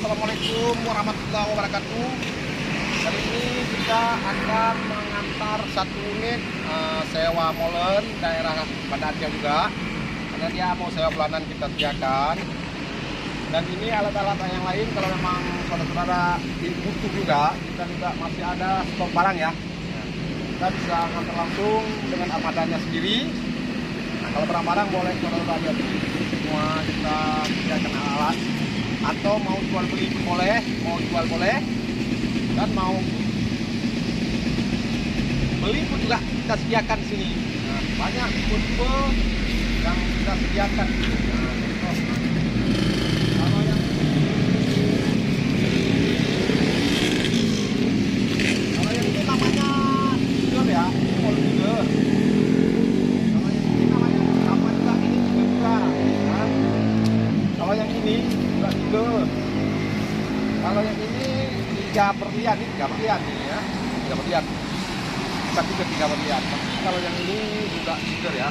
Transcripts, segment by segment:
Assalamualaikum warahmatullahi wabarakatuh. Kali ini kita akan mengantar satu unit sewa molen daerah Banda Aceh juga, karena dia mau sewa bulanan kita sediakan. Dan ini alat-alat yang lain kalau memang saudara-saudara butuh juga, kita juga masih ada stok barang ya. Kita bisa ngantar langsung dengan armadanya sendiri. Nah, kalau barang-barang boleh saudara lihat semua kita sediakan alat, atau mau jual beli boleh, mau jual boleh, dan mau beli pun juga kita sediakan di sini. Nah, banyak tipe yang kita sediakan. Kalau yang ini namanya tiger ya, all tiger. Kalau yang ini namanya sama juga, ini juga. Nah, kalau yang ini juga tiger. Kalau yang ini 3 berlian, ini 3 berlian ini ya, 3 berlian. Bukan 3 berlian. Tapi kalau yang ini juga tiger ya.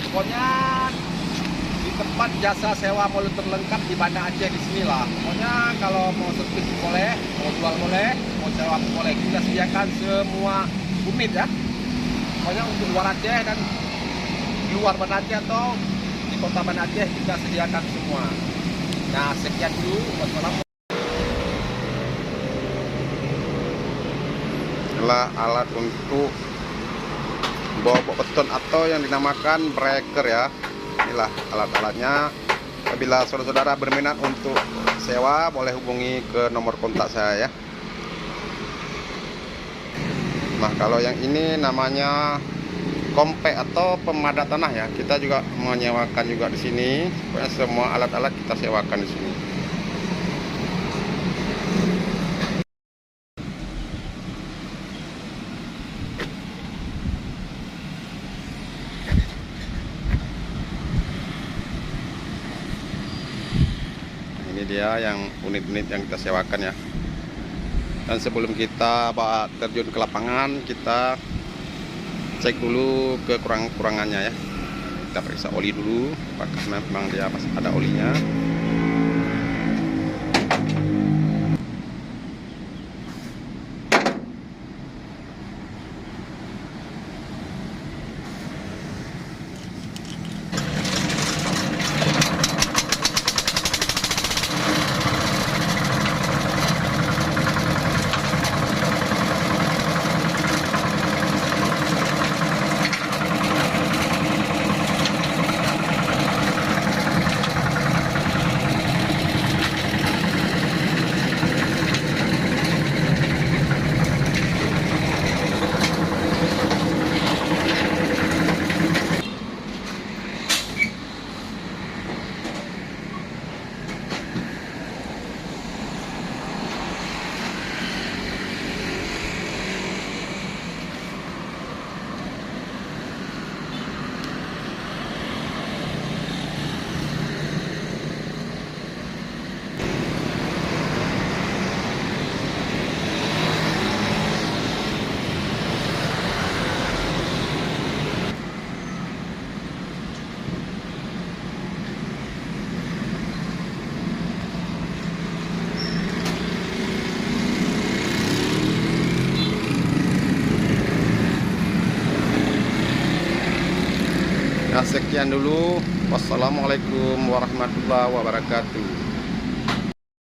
Pokoknya di tempat jasa sewa molen terlengkap di Banda Aceh di sinilah. Pokoknya kalau mau servis boleh, mau jual boleh, mau sewa boleh. Kita sediakan semua unit ya. Pokoknya untuk luar Aceh dan di luar Banda Aceh atau di kota Banda Aceh kita sediakan semua. Nah, sekian dulu. Wassalamualaikum. Adalah alat untuk bawa beton atau yang dinamakan breaker ya. Inilah alat-alatnya. Apabila saudara-saudara berminat untuk sewa, boleh hubungi ke nomor kontak saya ya. Nah, kalau yang ini namanya kompek atau pemadat tanah ya. Kita juga menyewakan juga di sini. Pokoknya semua alat-alat kita sewakan di sini. Ini dia yang unit-unit yang kita sewakan ya. Dan sebelum kita terjun ke lapangan, kita cek dulu kekurangannya ya. Kita periksa oli dulu, apakah memang dia masih ada olinya. Nah, sekian dulu. Wassalamualaikum warahmatullahi wabarakatuh.